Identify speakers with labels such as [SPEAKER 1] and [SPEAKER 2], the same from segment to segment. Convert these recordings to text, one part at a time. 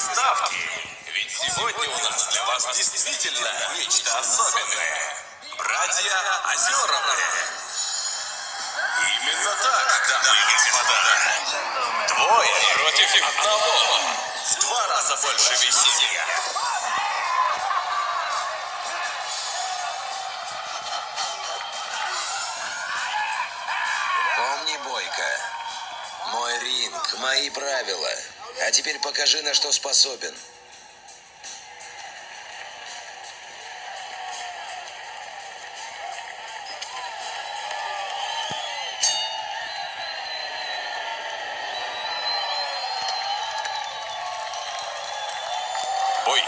[SPEAKER 1] ставки. Ведь сегодня у нас для вас действительно нечто особенное. Братья Озеровы. Именно так, дамы и господа. Двое против одного. В 2 раза больше веселья.
[SPEAKER 2] Помни, Бойко, мой ринг, мои правила. А теперь покажи, на что способен.
[SPEAKER 1] Бой.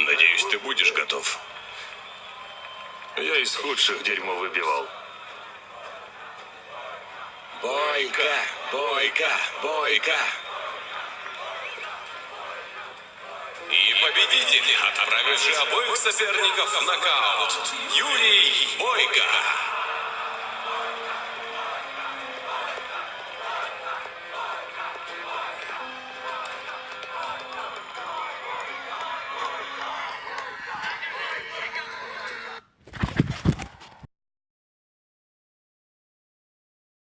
[SPEAKER 3] Надеюсь, ты будешь готов. Я из худших дерьмо выбивал.
[SPEAKER 2] Бойко, Бойко, Бойко.
[SPEAKER 1] И победитель, отправивший обоих соперников в нокаут, Юрий Бойко.